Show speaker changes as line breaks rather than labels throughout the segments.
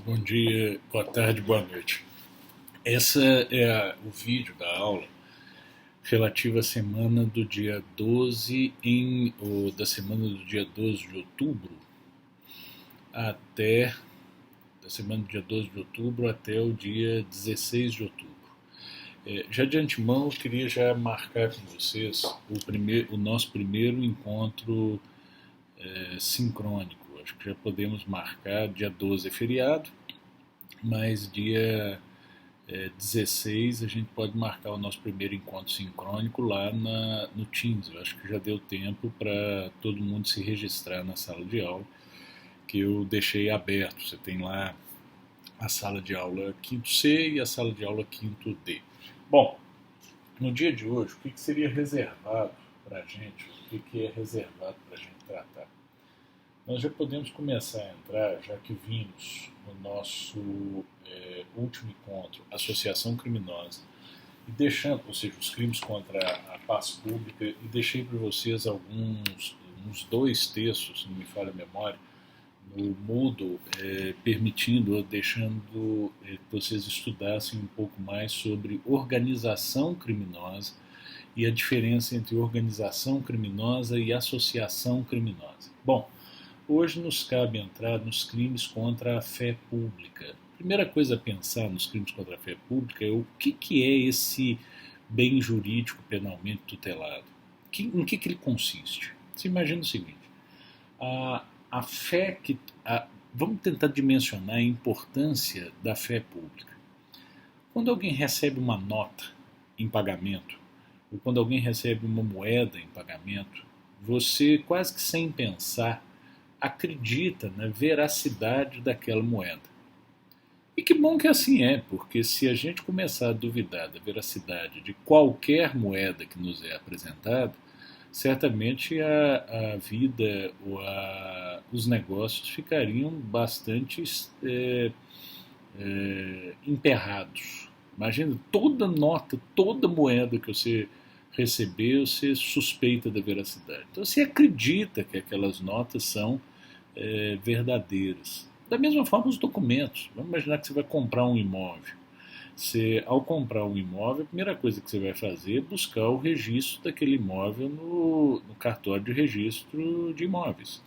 Bom dia, boa tarde, boa noite. Essa é o vídeo da aula relativa à semana do dia 12 ou da semana do dia 12 de outubro até da semana do dia 12 de outubro até o dia 16 de outubro. Já de antemão, eu queria já marcar com vocês o nosso primeiro encontro sincrônico. Acho que já podemos marcar, dia 12 é feriado, mas dia 16 a gente pode marcar o nosso primeiro encontro sincrônico lá no Teams. Eu acho que já deu tempo para todo mundo se registrar na sala de aula, que eu deixei aberto. Você tem lá a sala de aula 5º C e a sala de aula 5º D. Bom, no dia de hoje, o que seria reservado para a gente, o que é reservado para a gente tratar? Nós já podemos começar a entrar, já que vimos no nosso último encontro, associação criminosa, e deixando, ou seja, os crimes contra a paz pública, e deixei para vocês uns 2 textos, se não me falha a memória, no Moodle, permitindo ou deixando que vocês estudassem um pouco mais sobre organização criminosa e a diferença entre organização criminosa e associação criminosa. Bom, hoje nos cabe entrar nos crimes contra a fé pública. A primeira coisa a pensar nos crimes contra a fé pública é o que é esse bem jurídico penalmente tutelado. Em que ele consiste? Você imagina o seguinte, a fé vamos tentar dimensionar a importância da fé pública. Quando alguém recebe uma nota em pagamento, ou quando alguém recebe uma moeda em pagamento, você quase que sem pensar acredita na veracidade daquela moeda. E que bom que assim é, porque se a gente começar a duvidar da veracidade de qualquer moeda que nos é apresentada, certamente a vida ou os negócios ficariam bastante emperrados. Imagina, toda nota, toda moeda que você receber, você suspeita da veracidade. Então você acredita que aquelas notas são verdadeiras. Da mesma forma os documentos. Vamos imaginar que você vai comprar um imóvel. Ao comprar um imóvel, a primeira coisa que você vai fazer é buscar o registro daquele imóvel no cartório de registro de imóveis.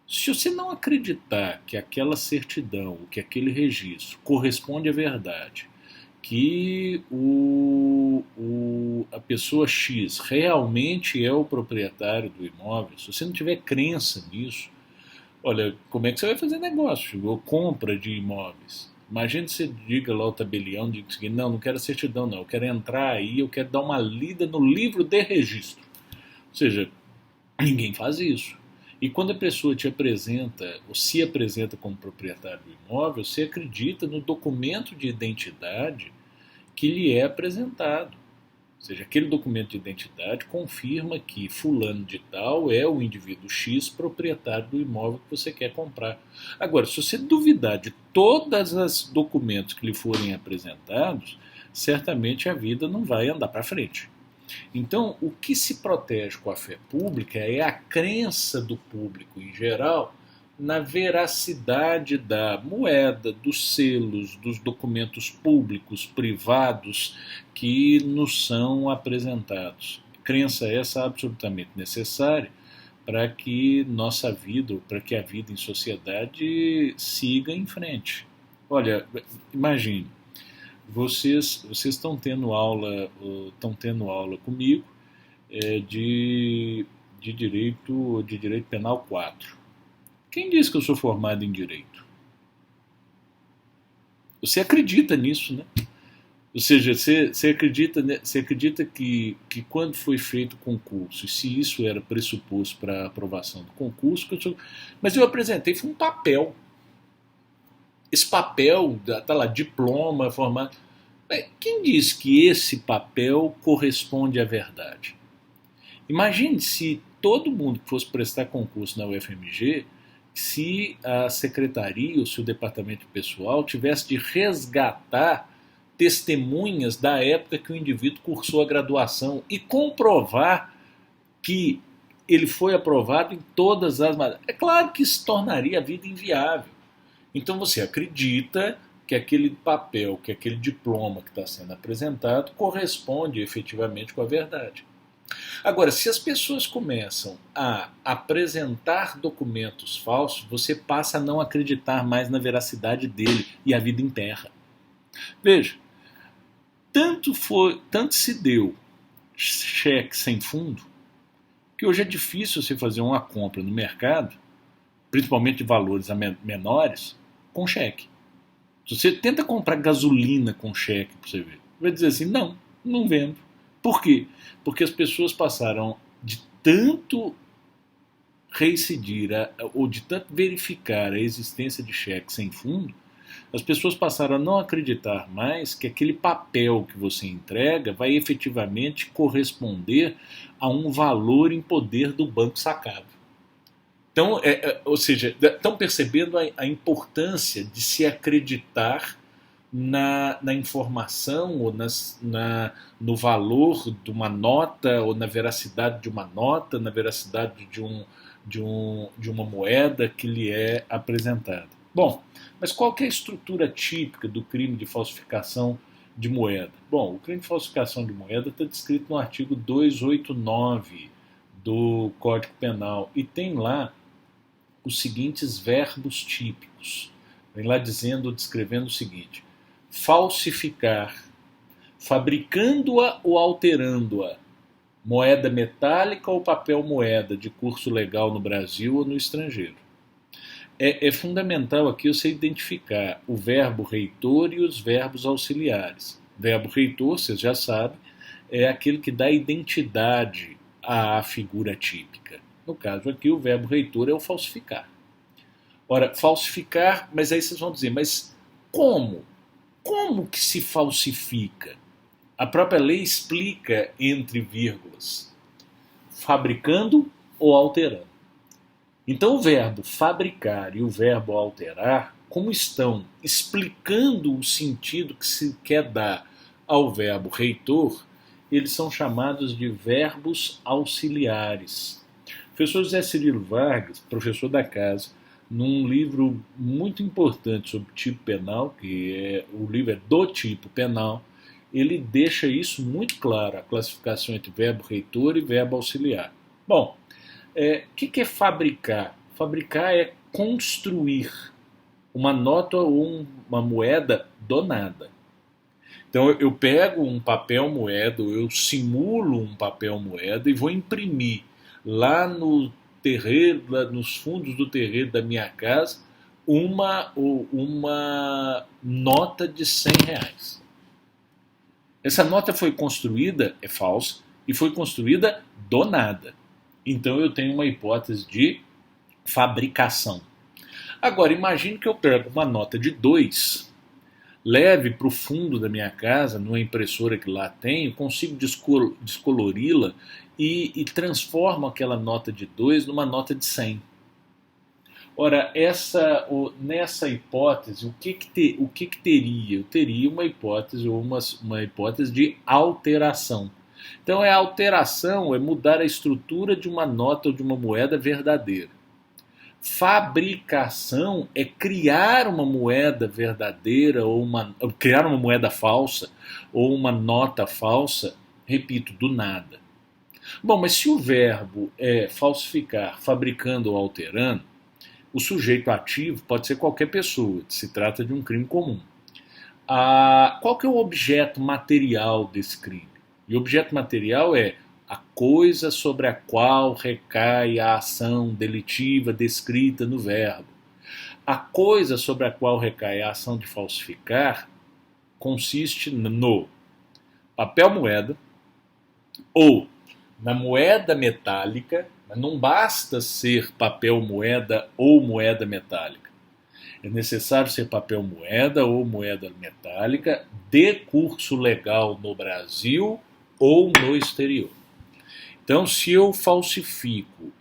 Se você não acreditar que aquela certidão, que aquele registro corresponde à verdade, que a pessoa X realmente é o proprietário do imóvel, se você não tiver crença nisso, olha, como é que você vai fazer negócio ou compra de imóveis? Imagina que você diga lá o tabelião, diga o seguinte, não quero certidão não, eu quero entrar aí, eu quero dar uma lida no livro de registro. Ou seja, ninguém faz isso. E quando a pessoa te apresenta, ou se apresenta como proprietário do imóvel, você acredita no documento de identidade que lhe é apresentado. Ou seja, aquele documento de identidade confirma que fulano de tal é o indivíduo X proprietário do imóvel que você quer comprar. Agora, se você duvidar de todos os documentos que lhe forem apresentados, certamente a vida não vai andar para frente. Então, o que se protege com a fé pública é a crença do público em geral na veracidade da moeda, dos selos, dos documentos públicos, privados que nos são apresentados. Crença essa absolutamente necessária para que nossa vida, ou para que a vida em sociedade siga em frente. Olha, imagine, vocês estão tendo aula comigo de direito penal 4. Quem disse que eu sou formado em direito? Você acredita nisso, né? Ou seja, você acredita que quando foi feito o concurso, e se isso era pressuposto para a aprovação do concurso, mas eu apresentei foi um papel. Esse papel, está lá, diploma, formado. Quem diz que esse papel corresponde à verdade? Imagine se todo mundo que fosse prestar concurso na UFMG, se a secretaria ou se o departamento pessoal tivesse de resgatar testemunhas da época que o indivíduo cursou a graduação e comprovar que ele foi aprovado em todas as matérias. É claro que isso tornaria a vida inviável. Então você acredita que aquele papel, que aquele diploma que está sendo apresentado corresponde efetivamente com a verdade. Agora, se as pessoas começam a apresentar documentos falsos, você passa a não acreditar mais na veracidade dele e a vida enterra. Veja, tanto se deu cheque sem fundo, que hoje é difícil você fazer uma compra no mercado, principalmente de valores menores, com cheque. Se você tenta comprar gasolina com cheque, para você ver, vai dizer assim, não vendo. Por quê? Porque as pessoas passaram de tanto reincidir ou de tanto verificar a existência de cheque sem fundo, as pessoas passaram a não acreditar mais que aquele papel que você entrega vai efetivamente corresponder a um valor em poder do banco sacado. Então, ou seja, estão percebendo a importância de se acreditar na informação ou no valor de uma nota ou na veracidade de uma nota, na veracidade de uma moeda que lhe é apresentada. Bom, mas qual que é a estrutura típica do crime de falsificação de moeda? Bom, o crime de falsificação de moeda está descrito no artigo 289 do Código Penal e tem lá os seguintes verbos típicos. Vem lá descrevendo o seguinte: falsificar, fabricando-a ou alterando-a, moeda metálica ou papel moeda de curso legal no Brasil ou no estrangeiro. É fundamental aqui você identificar o verbo reitor e os verbos auxiliares. O verbo reitor, vocês já sabem, é aquele que dá identidade à figura típica. No caso aqui, o verbo reitor é o falsificar. Ora, falsificar, mas aí vocês vão dizer, mas como? Como que se falsifica? A própria lei explica entre vírgulas, fabricando ou alterando. Então o verbo fabricar e o verbo alterar, como estão explicando o sentido que se quer dar ao verbo reitor, eles são chamados de verbos auxiliares. O professor José Cirilo Vargas, professor da casa, num livro muito importante sobre tipo penal, o livro é do tipo penal, ele deixa isso muito claro, a classificação entre verbo reitor e verbo auxiliar. Bom, o que é fabricar? Fabricar é construir uma nota ou uma moeda do nada. Então eu pego um papel moeda, eu simulo um papel moeda e vou imprimir lá no terreiro, lá nos fundos do terreiro da minha casa, uma nota de R$100. Essa nota foi construída, é falsa, e foi construída do nada. Então eu tenho uma hipótese de fabricação. Agora, imagine que eu pego uma nota de 2, leve para o fundo da minha casa, numa impressora que lá tenho, consigo descolori-la e transformo aquela nota de 2 numa nota de 100. Ora, nessa hipótese, o que teria? Eu teria uma hipótese ou uma hipótese de alteração. Então, a alteração é mudar a estrutura de uma nota ou de uma moeda verdadeira. Fabricação é criar uma moeda verdadeira ou criar uma moeda falsa ou uma nota falsa, repito, do nada. Bom, mas se o verbo é falsificar, fabricando ou alterando, o sujeito ativo pode ser qualquer pessoa, se trata de um crime comum. Qual que é o objeto material desse crime? E o objeto material é a coisa sobre a qual recai a ação delitiva descrita no verbo. A coisa sobre a qual recai a ação de falsificar consiste no papel moeda ou na moeda metálica, mas não basta ser papel moeda ou moeda metálica. É necessário ser papel moeda ou moeda metálica de curso legal no Brasil ou no exterior. Então, se eu falsifico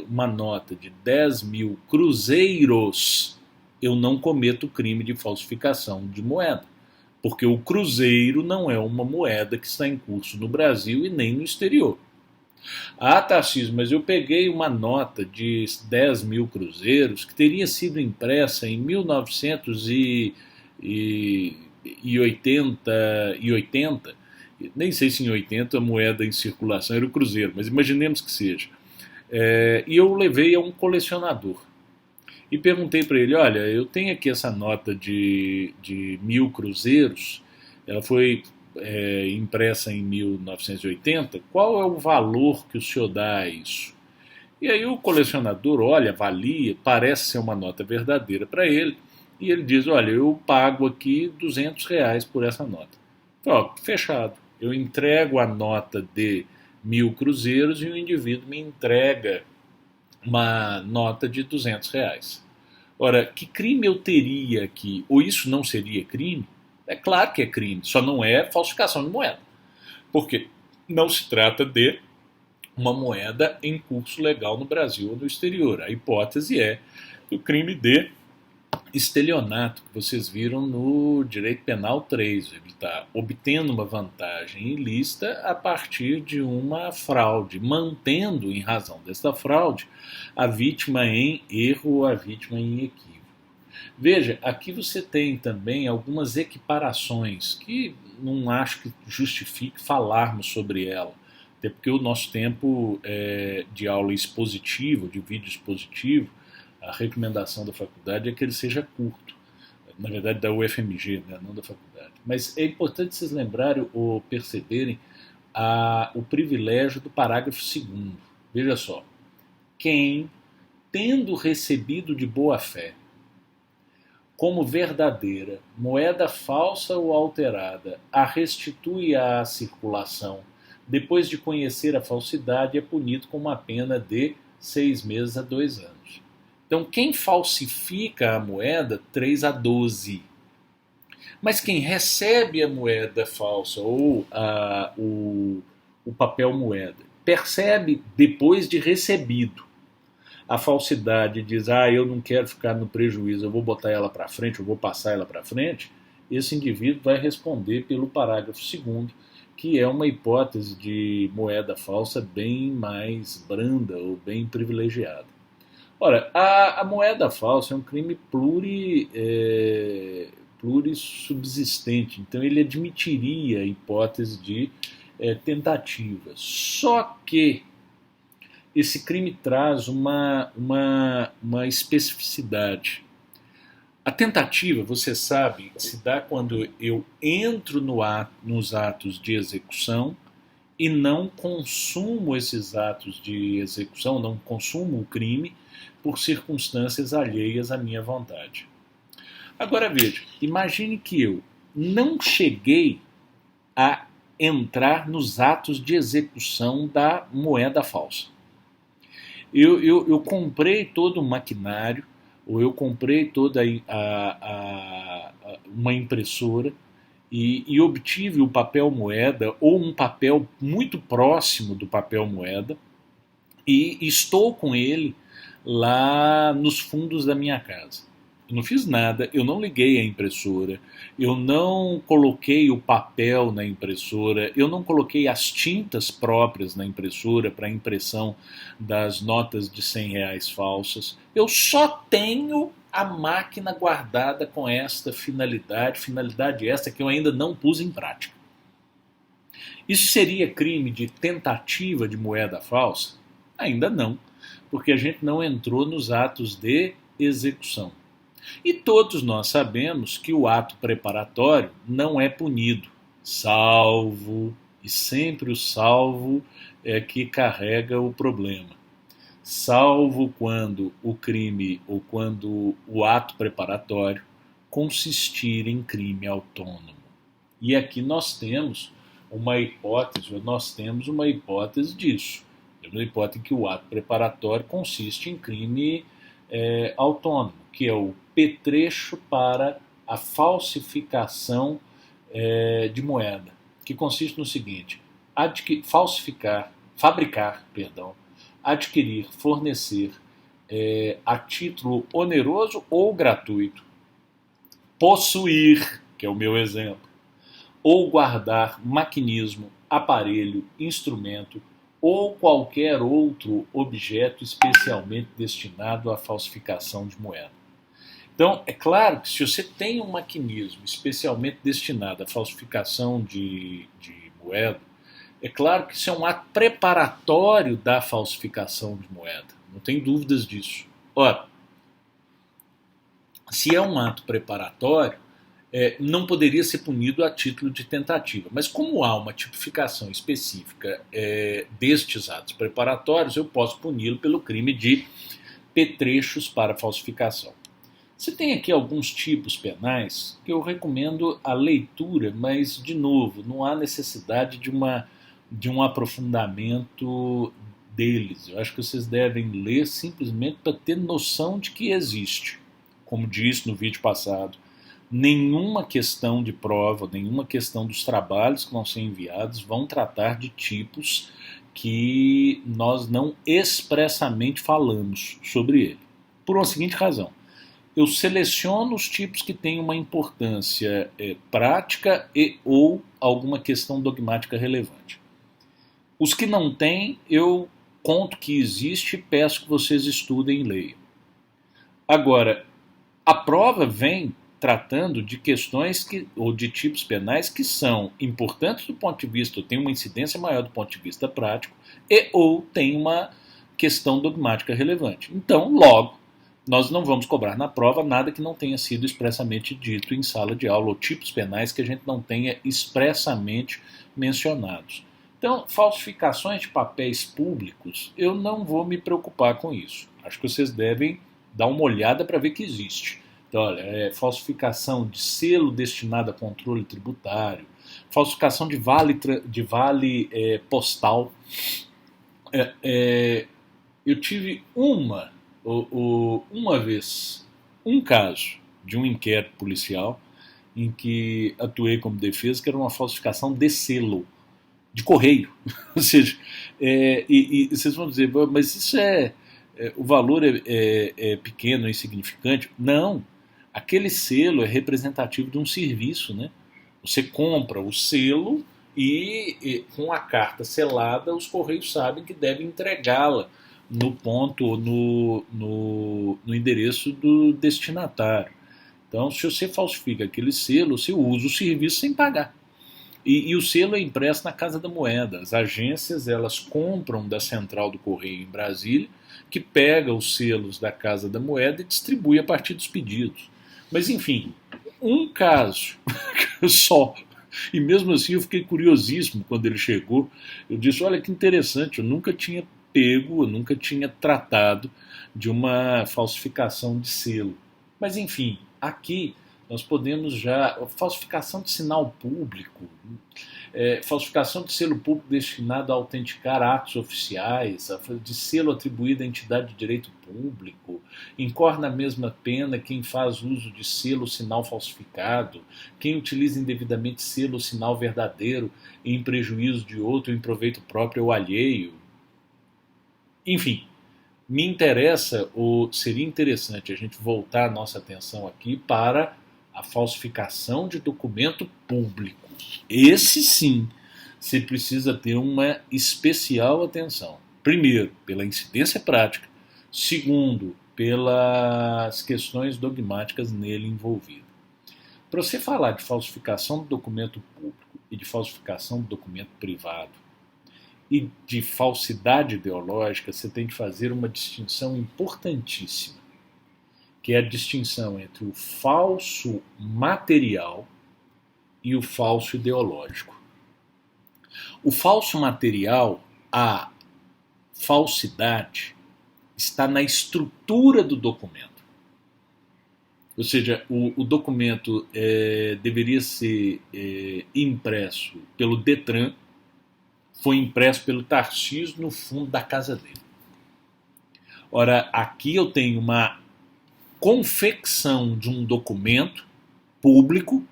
uma nota de 10 mil cruzeiros, eu não cometo crime de falsificação de moeda, porque o cruzeiro não é uma moeda que está em curso no Brasil e nem no exterior. Ah, Tarcísio, mas eu peguei uma nota de 10 mil cruzeiros que teria sido impressa em 1980, nem sei se em 80 a moeda em circulação era o cruzeiro, mas imaginemos que seja. E eu levei a um colecionador e perguntei para ele: olha, eu tenho aqui essa nota de 1000 cruzeiros, ela foi impressa em 1980, qual é o valor que o senhor dá a isso? E aí o colecionador olha, avalia, parece ser uma nota verdadeira para ele, e ele diz: olha, eu pago aqui R$ 200 por essa nota. Ó, fechado. Eu entrego a nota de 1000 cruzeiros e o indivíduo me entrega uma nota de R$ 200. Ora, que crime eu teria aqui? Ou isso não seria crime? É claro que é crime, só não é falsificação de moeda. Porque não se trata de uma moeda em curso legal no Brasil ou no exterior. A hipótese é do crime de estelionato, que vocês viram no Direito Penal 3. Ele está obtendo uma vantagem ilícita a partir de uma fraude, mantendo, em razão desta fraude, a vítima em erro ou a vítima em equívoco. Veja, aqui você tem também algumas equiparações que não acho que justifique falarmos sobre ela, até porque o nosso tempo de aula expositiva, de vídeo expositivo, a recomendação da faculdade é que ele seja curto, na verdade da UFMG, né, não da faculdade. Mas é importante vocês lembrarem ou perceberem o privilégio do parágrafo 2º. Veja só, quem, tendo recebido de boa fé, como verdadeira, moeda falsa ou alterada, a restitui à circulação, depois de conhecer a falsidade, é punido com uma pena de 6 meses a 2 anos. Então, quem falsifica a moeda, 3 a 12. Mas quem recebe a moeda falsa ou o papel moeda, percebe depois de recebido a falsidade, diz: eu não quero ficar no prejuízo, eu vou botar ela para frente, eu vou passar ela para frente, esse indivíduo vai responder pelo parágrafo 2º, que é uma hipótese de moeda falsa bem mais branda ou bem privilegiada. Ora, a moeda falsa é um crime plurissubsistente, então ele admitiria a hipótese de tentativa. Só que esse crime traz uma especificidade. A tentativa, você sabe, se dá quando eu entro nos atos de execução e não consumo esses atos de execução, não consumo o crime por circunstâncias alheias à minha vontade. Agora veja, imagine que eu não cheguei a entrar nos atos de execução da moeda falsa. Eu comprei todo o maquinário, ou eu comprei toda uma impressora e obtive o papel moeda ou um papel muito próximo do papel moeda e estou com ele lá nos fundos da minha casa. Eu não fiz nada, eu não liguei a impressora, eu não coloquei o papel na impressora, eu não coloquei as tintas próprias na impressora para impressão das notas de R$ 100 falsas. Eu só tenho a máquina guardada com esta finalidade esta que eu ainda não pus em prática. Isso seria crime de tentativa de moeda falsa? Ainda não, porque a gente não entrou nos atos de execução. E todos nós sabemos que o ato preparatório não é punido, salvo, e sempre o salvo é que carrega o problema, salvo quando o crime ou quando o ato preparatório consistir em crime autônomo. E aqui nós temos uma hipótese disso. Temos uma hipótese que o ato preparatório consiste em crime autônomo, que é o petrecho para a falsificação de moeda, que consiste no seguinte: adquirir, fornecer a título oneroso ou gratuito, possuir, que é o meu exemplo, ou guardar maquinismo, aparelho, instrumento ou qualquer outro objeto especialmente destinado à falsificação de moeda. Então, é claro que se você tem um maquinismo especialmente destinado à falsificação de moeda, é claro que isso é um ato preparatório da falsificação de moeda. Não tem dúvidas disso. Ora, se é um ato preparatório, não poderia ser punido a título de tentativa. Mas como há uma tipificação específica destes atos preparatórios, eu posso puni-lo pelo crime de petrechos para falsificação. Você tem aqui alguns tipos penais que eu recomendo a leitura, mas, de novo, não há necessidade de um aprofundamento deles. Eu acho que vocês devem ler simplesmente para ter noção de que existe. Como disse no vídeo passado, nenhuma questão de prova, nenhuma questão dos trabalhos que vão ser enviados vão tratar de tipos que nós não expressamente falamos sobre ele. Por uma seguinte razão. Eu seleciono os tipos que têm uma importância prática e ou alguma questão dogmática relevante. Os que não têm, eu conto que existe e peço que vocês estudem e leiam. Agora, a prova vem tratando de questões ou de tipos penais que são importantes do ponto de vista, ou têm uma incidência maior do ponto de vista prático, e ou têm uma questão dogmática relevante. Então, logo, nós não vamos cobrar na prova nada que não tenha sido expressamente dito em sala de aula, ou tipos penais que a gente não tenha expressamente mencionados. Então, falsificações de papéis públicos, eu não vou me preocupar com isso. Acho que vocês devem dar uma olhada para ver que existe. Então, olha, falsificação de selo destinado a controle tributário, falsificação de vale postal. Eu tive uma vez, um caso de um inquérito policial em que atuei como defesa, que era uma falsificação de selo, de correio. Ou seja, e vocês vão dizer, mas isso o valor é pequeno, é insignificante. Não, aquele selo é representativo de um serviço, né? Você compra o selo e com a carta selada, os correios sabem que devem entregá-la no ponto, no endereço do destinatário. Então, se você falsifica aquele selo, você usa o serviço sem pagar. E o selo é impresso na Casa da Moeda. As agências, elas compram da central do correio em Brasília, que pega os selos da Casa da Moeda e distribui a partir dos pedidos. Mas, enfim, um caso só. E mesmo assim eu fiquei curiosíssimo quando ele chegou. Eu disse, olha que interessante, eu nunca tinha tratado de uma falsificação de selo. Mas, enfim, aqui nós podemos já... Falsificação de sinal público, falsificação de selo público destinado a autenticar atos oficiais, de selo atribuído à entidade de direito público, incorre na mesma pena quem faz uso de selo ou sinal falsificado, quem utiliza indevidamente selo ou sinal verdadeiro em prejuízo de outro, em proveito próprio ou alheio. Enfim, me interessa, ou seria interessante a gente voltar a nossa atenção aqui para a falsificação de documento público. Esse sim, você precisa ter uma especial atenção. Primeiro, pela incidência prática. Segundo, pelas questões dogmáticas nele envolvidas. Para você falar de falsificação do documento público e de falsificação do documento privado, e de falsidade ideológica, você tem que fazer uma distinção importantíssima, que é a distinção entre o falso material e o falso ideológico. O falso material, a falsidade, está na estrutura do documento. Ou seja, o documento deveria ser impresso pelo Detran, foi impresso pelo Tarcísio no fundo da casa dele. Ora, aqui eu tenho uma confecção de um documento público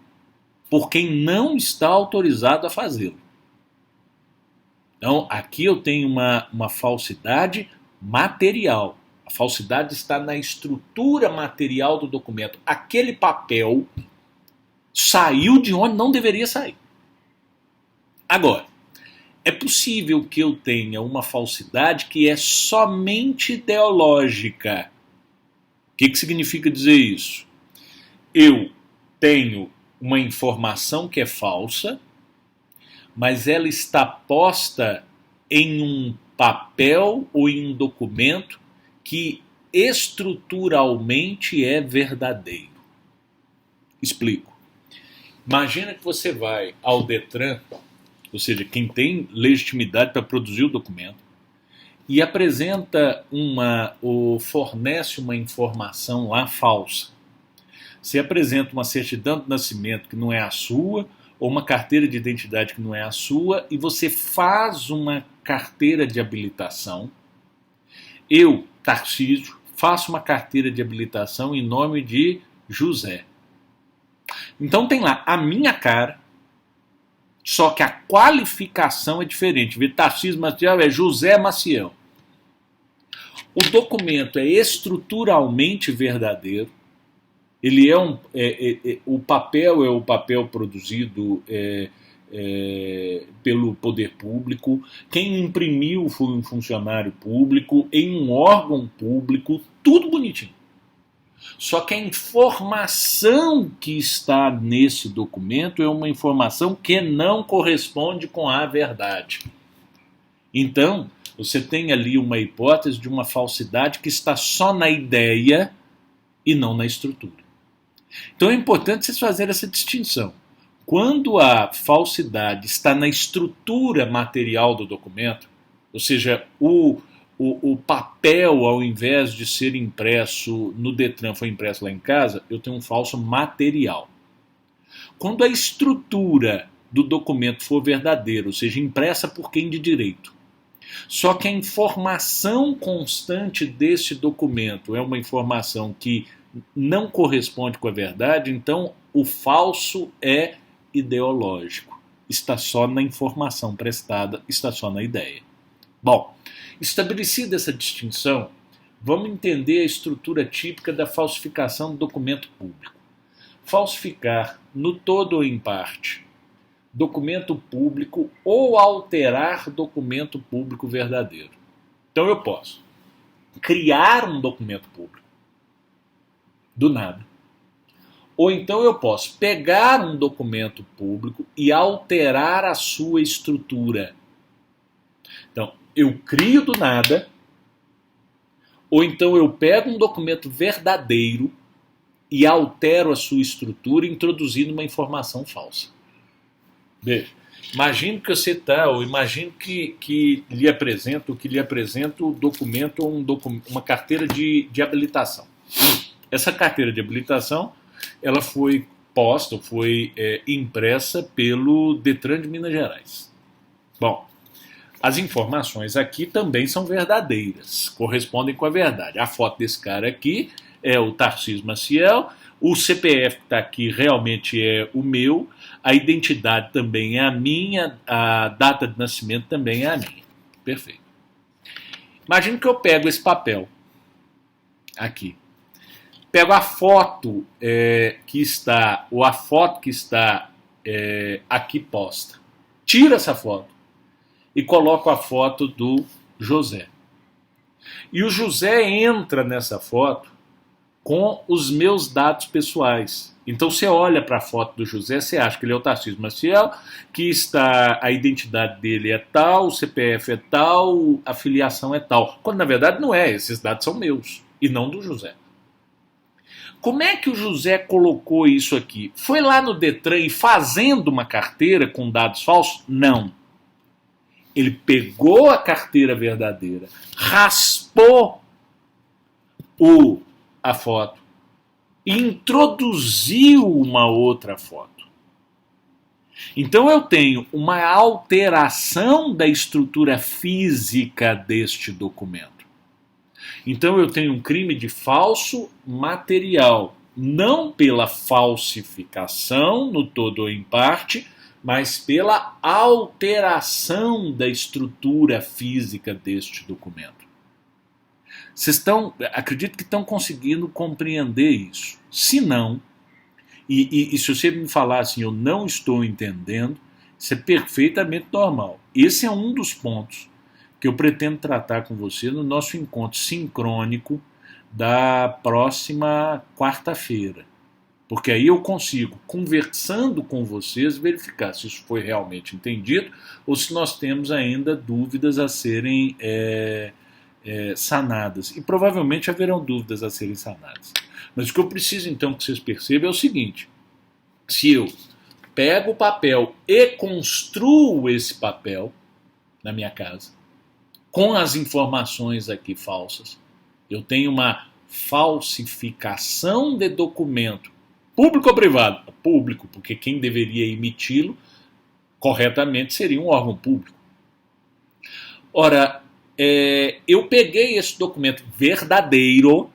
por quem não está autorizado a fazê-lo. Então, aqui eu tenho uma falsidade material. A falsidade está na estrutura material do documento. Aquele papel saiu de onde não deveria sair. Agora, é possível que eu tenha uma falsidade que é somente ideológica. O que significa dizer isso? Eu tenho uma informação que é falsa, mas ela está posta em um papel ou em um documento que estruturalmente é verdadeiro. Explico. Imagina que você vai ao Detran, ou seja, quem tem legitimidade para produzir o documento, e apresenta ou fornece uma informação lá falsa. Você apresenta uma certidão de nascimento que não é a sua, ou uma carteira de identidade que não é a sua, e você faz uma carteira de habilitação. Eu, Tarcísio, faço uma carteira de habilitação em nome de José. Então tem lá a minha cara, só que a qualificação é diferente. Tarcísio Maciel é José Maciel. O documento é estruturalmente verdadeiro. Ele o papel é o papel produzido pelo poder público. Quem imprimiu foi um funcionário público, em um órgão público, tudo bonitinho. Só que a informação que está nesse documento é uma informação que não corresponde com a verdade. Então, você tem ali uma hipótese de uma falsidade que está só na ideia e não na estrutura. Então é importante vocês fazerem essa distinção. Quando a falsidade está na estrutura material do documento, ou seja, o papel, ao invés de ser impresso no Detran, foi impresso lá em casa, eu tenho um falso material. Quando a estrutura do documento for verdadeira, ou seja, impressa por quem de direito, só que a informação constante desse documento é uma informação que não corresponde com a verdade, então o falso é ideológico. Está só na informação prestada, está só na ideia. Bom, estabelecida essa distinção, vamos entender a estrutura típica da falsificação do documento público. Falsificar, no todo ou em parte, documento público ou alterar documento público verdadeiro. Então eu posso criar um documento público do nada. Ou então eu posso pegar um documento público e alterar a sua estrutura. Então, eu crio do nada, ou então eu pego um documento verdadeiro e altero a sua estrutura introduzindo uma informação falsa. Veja, imagine que você está, ou imagine que lhe apresento o documento ou uma carteira de habilitação. Essa carteira de habilitação, ela foi posta, foi impressa pelo Detran de Minas Gerais. Bom, as informações aqui também são verdadeiras, correspondem com a verdade. A foto desse cara aqui é o Tarcísio Maciel, o CPF que está aqui realmente é o meu, a identidade também é a minha, a data de nascimento também é a minha. Perfeito. Imagina que eu pego esse papel aqui. Pego a foto que está aqui posta. Tiro essa foto e coloco a foto do José. E o José entra nessa foto com os meus dados pessoais. Então você olha para a foto do José, você acha que ele é o Tarcísio Maciel, que a identidade dele é tal, o CPF é tal, a filiação é tal. Quando na verdade não é, esses dados são meus e não do José. Como é que o José colocou isso aqui? Foi lá no Detran e fazendo uma carteira com dados falsos? Não. Ele pegou a carteira verdadeira, raspou a foto e introduziu uma outra foto. Então eu tenho uma alteração da estrutura física deste documento. Então eu tenho um crime de falso material, não pela falsificação, no todo ou em parte, mas pela alteração da estrutura física deste documento. Acredito que estão conseguindo compreender isso. Se não, e se você me falar assim, eu não estou entendendo, Isso é perfeitamente normal. Esse é um dos pontos que eu pretendo tratar com você no nosso encontro sincrônico da próxima quarta-feira. Porque aí eu consigo, conversando com vocês, verificar se isso foi realmente entendido ou se nós temos ainda dúvidas a serem sanadas. E provavelmente haverão dúvidas a serem sanadas. Mas o que eu preciso então que vocês percebam é o seguinte: se eu pego o papel e construo esse papel na minha casa, com as informações aqui falsas, eu tenho uma falsificação de documento, público ou privado? Público, porque quem deveria emiti-lo corretamente seria um órgão público. Ora, eu peguei esse documento verdadeiro,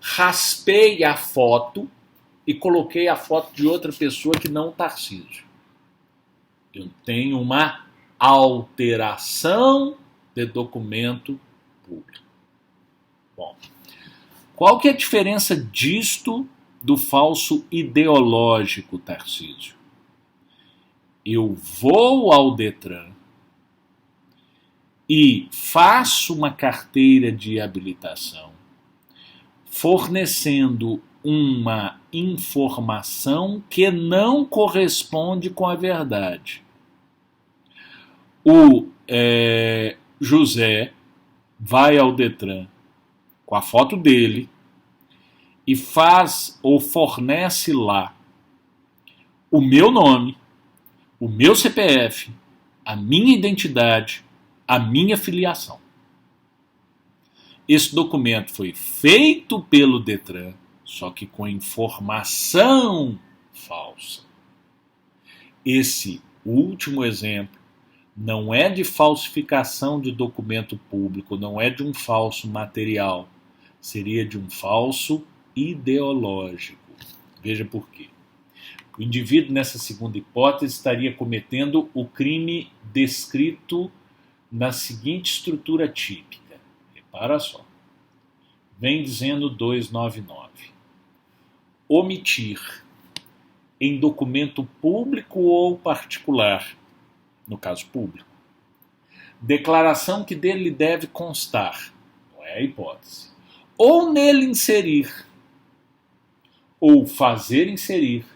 raspei a foto e coloquei a foto de outra pessoa que não Tarcísio. Eu tenho uma alteração de documento público. Bom, qual que é a diferença disto do falso ideológico, Tarcísio? Eu vou ao Detran e faço uma carteira de habilitação fornecendo uma informação que não corresponde com a verdade. O José vai ao Detran com a foto dele e faz ou fornece lá o meu nome, o meu CPF, a minha identidade, a minha filiação. Esse documento foi feito pelo Detran, só que com informação falsa. Esse último exemplo não é de falsificação de documento público, não é de um falso material, seria de um falso ideológico. Veja por quê. O indivíduo, nessa segunda hipótese, estaria cometendo o crime descrito na seguinte estrutura típica. Repara só. Vem dizendo 299. Omitir em documento público ou particular, no caso público, declaração que dele deve constar, não é a hipótese, ou nele inserir, ou fazer inserir,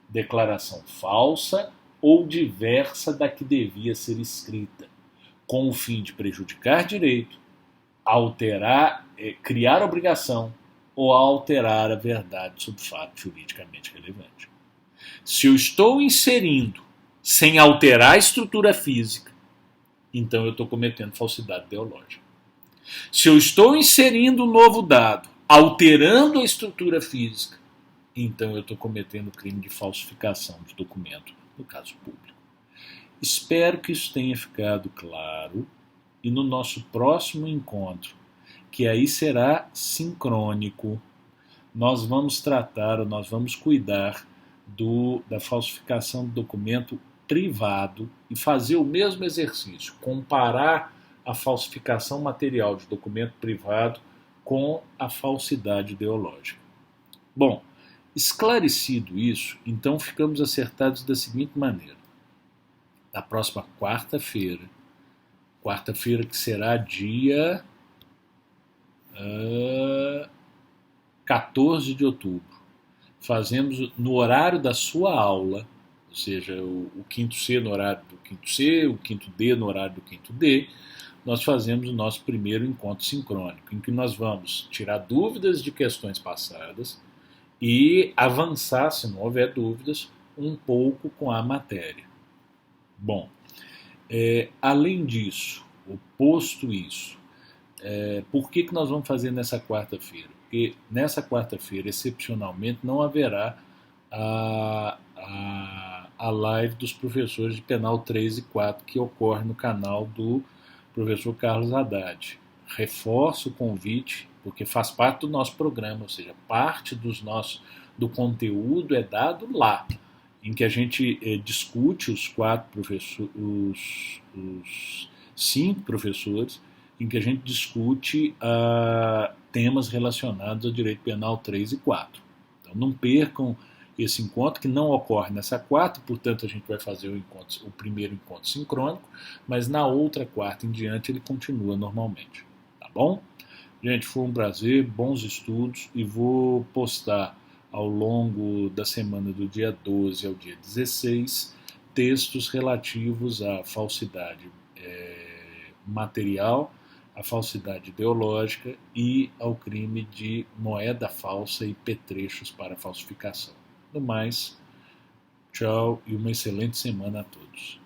declaração falsa ou diversa da que devia ser escrita, com o fim de prejudicar direito, alterar, criar obrigação ou alterar a verdade sobre fato juridicamente relevante. Se eu estou inserindo sem alterar a estrutura física, então eu estou cometendo falsidade ideológica. Se eu estou inserindo um novo dado, alterando a estrutura física, então eu estou cometendo crime de falsificação de documento, no caso público. Espero que isso tenha ficado claro e no nosso próximo encontro, que aí será sincrônico, nós vamos tratar, nós vamos cuidar da falsificação do documento privado e fazer o mesmo exercício, comparar a falsificação material de documento privado com a falsidade ideológica. Bom, esclarecido isso, então ficamos acertados da seguinte maneira. Na próxima quarta-feira que será dia 14 de outubro, fazemos no horário da sua aula, ou seja, o quinto C no horário do quinto C, o quinto D no horário do quinto D, nós fazemos o nosso primeiro encontro sincrônico, em que nós vamos tirar dúvidas de questões passadas e avançar, se não houver dúvidas, um pouco com a matéria. Bom, além disso, posto isso, por que nós vamos fazer nessa quarta-feira? Porque nessa quarta-feira, excepcionalmente, não haverá a live dos professores de Penal 3 e 4 que ocorre no canal do professor Carlos Haddad. Reforço o convite, porque faz parte do nosso programa, ou seja, parte do conteúdo é dado lá, em que a gente discute os 5 professores, em que a gente discute temas relacionados ao direito penal 3 e 4. Então não percam esse encontro, que não ocorre nessa quarta, portanto a gente vai fazer o primeiro encontro sincrônico, mas na outra quarta em diante ele continua normalmente, tá bom? Gente, foi um prazer, bons estudos, e vou postar ao longo da semana do dia 12 ao dia 16 textos relativos à falsidade material, à falsidade ideológica e ao crime de moeda falsa e petrechos para falsificação. No mais, tchau e uma excelente semana a todos.